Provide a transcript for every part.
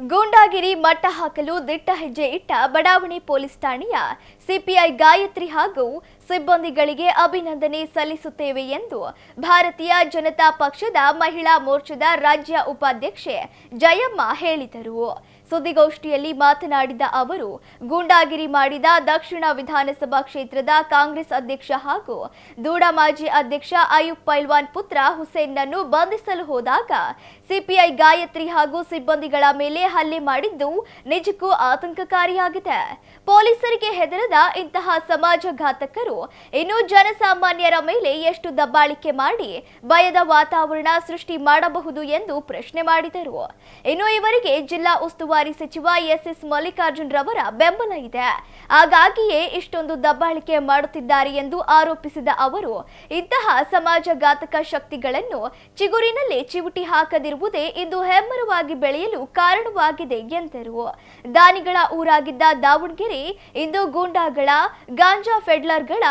ಗೂಂಡಾಗಿರಿ ಮಟ್ಟ ಹಾಕಲು ದಿಟ್ಟ ಹೆಜ್ಜೆ ಇಟ್ಟ ಬಡಾವಣೆ ಪೊಲೀಸ್ ಠಾಣೆಯ ಸಿಪಿಐ ಗಾಯತ್ರಿ ಹಾಗೂ ಸಿಬ್ಬಂದಿಗಳಿಗೆ ಅಭಿನಂದನೆ ಸಲ್ಲಿಸುತ್ತೇವೆ ಎಂದು ಭಾರತೀಯ ಜನತಾ ಪಕ್ಷದ ಮಹಿಳಾ ಮೋರ್ಚಾದ ರಾಜ್ಯ ಉಪಾಧ್ಯಕ್ಷೆ ಜಯಮ್ಮ ಹೇಳಿದರು. ಸುದ್ದಿಗೋಷ್ಠಿಯಲ್ಲಿ ಮಾತನಾಡಿದ ಅವರು, ಗೂಂಡಾಗಿರಿ ಮಾಡಿದ ದಕ್ಷಿಣ ವಿಧಾನಸಭಾ ಕ್ಷೇತ್ರದ ಕಾಂಗ್ರೆಸ್ ಅಧ್ಯಕ್ಷ ಹಾಗೂ ದೂಡ ಮಾಜಿ ಅಧ್ಯಕ್ಷ ಅಯೂಬ್ ಪೈಲ್ವಾನ್ ಪುತ್ರ ಹುಸೇನ್ನನ್ನು ಬಂಧಿಸಲು ಹೋದಾಗ ಸಿಪಿಐ ಗಾಯತ್ರಿ ಹಾಗೂ ಸಿಬ್ಬಂದಿಗಳ ಮೇಲೆ ಹಲ್ಲೆ ಮಾಡಿದ್ದು ನಿಜಕ್ಕೂ ಆತಂಕಕಾರಿಯಾಗಿದೆ. ಪೊಲೀಸರಿಗೆ ಹೆದರದ ಇಂತಹ ಸಮಾಜಘಾತಕರು ಇನ್ನು ಜನಸಾಮಾನ್ಯರ ಮೇಲೆ ಎಷ್ಟು ದಬ್ಬಾಳಿಕೆ ಮಾಡಿ ಭಯದ ವಾತಾವರಣ ಸೃಷ್ಟಿ ಮಾಡಬಹುದು ಎಂದು ಪ್ರಶ್ನೆ ಮಾಡಿದರು. ಇನ್ನು ಇವರಿಗೆ ಜಿಲ್ಲಾ ಉಸ್ತುವಾರಿ ಸಚಿವ ಎಸ್ ಮಲ್ಲಿಕಾರ್ಜುನ್ ರವರ ಬೆಂಬಲ ಇದೆ. ಹಾಗಾಗಿಯೇ ಇಷ್ಟೊಂದು ದಬ್ಬಾಳಿಕೆ ಮಾಡುತ್ತಿದ್ದಾರೆ ಎಂದು ಆರೋಪಿಸಿದ ಅವರು, ಇಂತಹ ಸಮಾಜಘಾತಕ ಶಕ್ತಿಗಳನ್ನು ಚಿಗುರಿನಲ್ಲೇ ಚಿವುಟಿ ಹಾಕದಿರುವುದೇ ಇಂದು ಹೆಮ್ಮರವಾಗಿ ಬೆಳೆಯಲು ಕಾರಣವಾಗಿದೆ ಎಂದರು. ದಾನಿಗಳ ಊರಾಗಿದ್ದ ದಾವಣಗೆರೆ ಇಂದು ಗೂಂಡಾಗಳ, ಗಾಂಜಾ ಫೆಡ್ಲರ್ಗಳ,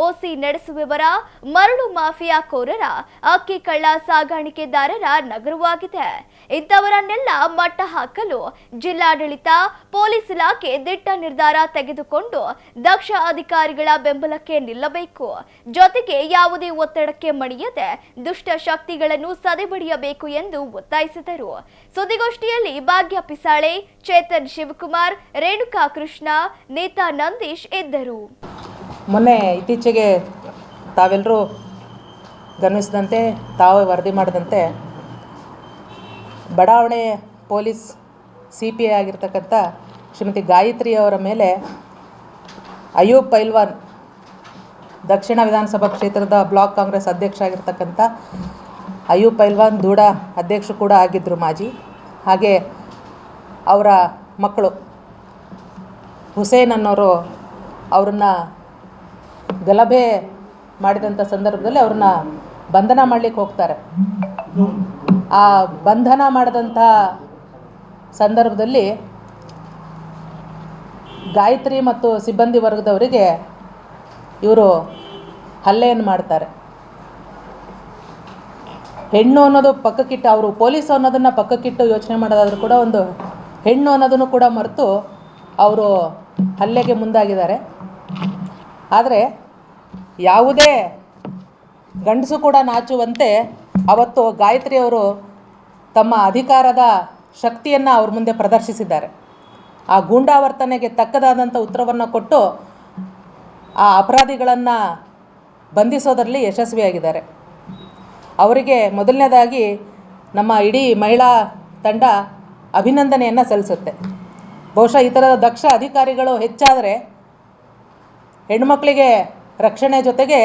ಓಸಿ ನಡೆಸುವವರ, ಮರಳು ಮಾಫಿಯಾಕೋರರ, ಅಕ್ಕಿ ಕಳ್ಳ ಸಾಗಾಣಿಕೆದಾರರ ನಗರವಾಗಿದೆ. ಇಂಥವರನ್ನೆಲ್ಲ ಮಟ್ಟ ಹಾಕಲು ಜಿಲ್ಲಾಡಳಿತ, ಪೊಲೀಸ್ ಇಲಾಖೆ ದಿಟ್ಟ ನಿರ್ಧಾರ ತೆಗೆದುಕೊಂಡು ದಕ್ಷ ಅಧಿಕಾರಿಗಳ ಬೆಂಬಲಕ್ಕೆ ನಿಲ್ಲಬೇಕು. ಜೊತೆಗೆ ಯಾವುದೇ ಒತ್ತಡಕ್ಕೆ ಮಣಿಯದೆ ದುಷ್ಟ ಶಕ್ತಿಗಳನ್ನು ಸದೆಬಡಿಯಬೇಕು ಎಂದು ಒತ್ತಾಯಿಸಿದರು. ಸುದ್ದಿಗೋಷ್ಠಿಯಲ್ಲಿ ಭಾಗ್ಯ ಪಿಸಾಳೆ, ಚೇತನ್ ಶಿವಕುಮಾರ್, ರೇಣುಕಾ ಕೃಷ್ಣ, ನೇತಾ ನಂದೀಶ್ ಇದ್ದರು. ಮೊನ್ನೆ ಇತ್ತೀಚೆಗೆ ತಾವೆಲ್ಲರೂ ಗಮನಿಸಿದಂತೆ, ತಾವೇ ವರದಿ ಮಾಡಿದಂತೆ, ಬಡಾವಣೆ ಪೊಲೀಸ್ CPI ಆಗಿರ್ತಕ್ಕಂಥ ಶ್ರೀಮತಿ ಗಾಯತ್ರಿ ಅವರ ಮೇಲೆ ಅಯೂಬ್ ಪೈಲ್ವಾನ್, ದಕ್ಷಿಣ ವಿಧಾನಸಭಾ ಕ್ಷೇತ್ರದ ಬ್ಲಾಕ್ ಕಾಂಗ್ರೆಸ್ ಅಧ್ಯಕ್ಷ ಆಗಿರ್ತಕ್ಕಂಥ ಅಯೂಬ್ ಪೈಲ್ವಾನ್ ದೂಡ ಅಧ್ಯಕ್ಷ ಕೂಡ ಆಗಿದ್ದರು ಮಾಜಿ. ಹಾಗೆ ಅವರ ಮಕ್ಕಳು ಹುಸೇನ್ ಅನ್ನೋರು ಅವ್ರನ್ನ ಗಲಭೆ ಮಾಡಿದಂಥ ಸಂದರ್ಭದಲ್ಲಿ ಅವ್ರನ್ನ ಬಂಧನ ಮಾಡಲಿಕ್ಕೆ ಹೋಗ್ತಾರೆ. ಆ ಬಂಧನ ಮಾಡಿದಂಥ ಸಂದರ್ಭದಲ್ಲಿ ಗಾಯತ್ರಿ ಮತ್ತು ಸಿಬ್ಬಂದಿ ವರ್ಗದವರಿಗೆ ಇವರು ಹಲ್ಲೆಯನ್ನು ಮಾಡ್ತಾರೆ. ಹೆಣ್ಣು ಅನ್ನೋದು ಪಕ್ಕಕ್ಕಿಟ್ಟು, ಅವರು ಪೊಲೀಸ್ ಅನ್ನೋದನ್ನು ಪಕ್ಕಕ್ಕಿಟ್ಟು ಯೋಚನೆ ಮಾಡೋದಾದರೂ ಕೂಡ ಒಂದು ಹೆಣ್ಣು ಅನ್ನೋದನ್ನು ಕೂಡ ಮರೆತು ಅವರು ಹಲ್ಲೆಗೆ ಮುಂದಾಗಿದ್ದಾರೆ. ಆದರೆ ಯಾವುದೇ ಗಂಡಸು ಕೂಡ ನಾಚುವಂತೆ ಅವತ್ತು ಗಾಯತ್ರಿ ಅವರು ತಮ್ಮ ಅಧಿಕಾರದ ಶಕ್ತಿಯನ್ನು ಅವ್ರ ಮುಂದೆ ಪ್ರದರ್ಶಿಸಿದ್ದಾರೆ. ಆ ಗೂಂಡಾವರ್ತನೆಗೆ ತಕ್ಕದಾದಂಥ ಉತ್ತರವನ್ನು ಕೊಟ್ಟು ಆ ಅಪರಾಧಿಗಳನ್ನು ಬಂಧಿಸೋದರಲ್ಲಿ ಯಶಸ್ವಿಯಾಗಿದ್ದಾರೆ. ಅವರಿಗೆ ಮೊದಲನೇದಾಗಿ ನಮ್ಮ ಇಡೀ ಮಹಿಳಾ ತಂಡ ಅಭಿನಂದನೆಯನ್ನು ಸಲ್ಲಿಸುತ್ತೆ. ಬಹುಶಃ ಈ ಥರದ ದಕ್ಷ ಅಧಿಕಾರಿಗಳು ಹೆಚ್ಚಾದರೆ ಹೆಣ್ಮಕ್ಳಿಗೆ ರಕ್ಷಣೆ ಜೊತೆಗೆ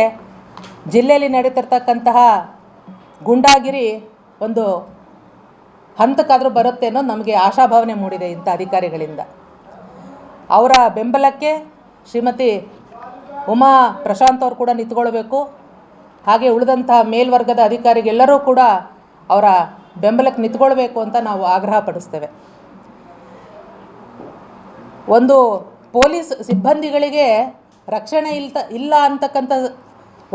ಜಿಲ್ಲೆಯಲ್ಲಿ ನಡೀತಿರ್ತಕ್ಕಂತಹ ಗೂಂಡಾಗಿರಿ ಒಂದು ಹಂತಕ್ಕಾದರೂ ಬರುತ್ತೆ ಅನ್ನೋದು ನಮಗೆ ಆಶಾಭಾವನೆ ಮೂಡಿದೆ ಇಂಥ ಅಧಿಕಾರಿಗಳಿಂದ. ಅವರ ಬೆಂಬಲಕ್ಕೆ ಶ್ರೀಮತಿ ಉಮಾ ಪ್ರಶಾಂತ್ ಅವರು ಕೂಡ ನಿಂತ್ಕೊಳ್ಬೇಕು. ಹಾಗೆ ಉಳಿದಂಥ ಮೇಲ್ವರ್ಗದ ಅಧಿಕಾರಿಗೆಲ್ಲರೂ ಕೂಡ ಅವರ ಬೆಂಬಲಕ್ಕೆ ನಿಂತ್ಕೊಳ್ಬೇಕು ಅಂತ ನಾವು ಆಗ್ರಹ ಪಡಿಸ್ತೇವೆ. ಒಂದು ಪೊಲೀಸ್ ಸಿಬ್ಬಂದಿಗಳಿಗೆ ರಕ್ಷಣೆ ಇಲ್ಲ ಅಂತಕ್ಕಂಥ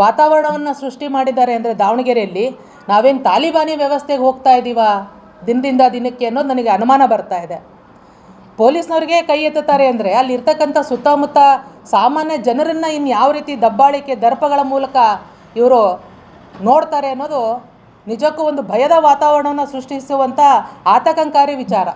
ವಾತಾವರಣವನ್ನು ಸೃಷ್ಟಿ ಮಾಡಿದ್ದಾರೆ ಅಂದರೆ ದಾವಣಗೆರೆಯಲ್ಲಿ ನಾವೇನು ತಾಲಿಬಾನಿ ವ್ಯವಸ್ಥೆಗೆ ಹೋಗ್ತಾ ಇದ್ದೀವಾ ದಿನದಿಂದ ದಿನಕ್ಕೆ ಅನ್ನೋದು ನನಗೆ ಅನುಮಾನ ಬರ್ತಾ ಇದೆ. ಪೊಲೀಸ್ನವ್ರಿಗೆ ಕೈ ಎತ್ತುತ್ತಾರೆ ಅಂದರೆ ಅಲ್ಲಿರ್ತಕ್ಕಂಥ ಸುತ್ತಮುತ್ತ ಸಾಮಾನ್ಯ ಜನರನ್ನು ಇನ್ನು ಯಾವ ರೀತಿ ದಬ್ಬಾಳಿಕೆ ದರ್ಪಗಳ ಮೂಲಕ ಇವರು ನೋಡ್ತಾರೆ ಅನ್ನೋದು ನಿಜಕ್ಕೂ ಒಂದು ಭಯದ ವಾತಾವರಣವನ್ನು ಸೃಷ್ಟಿಸುವಂಥ ಆತಂಕಕಾರಿ ವಿಚಾರ.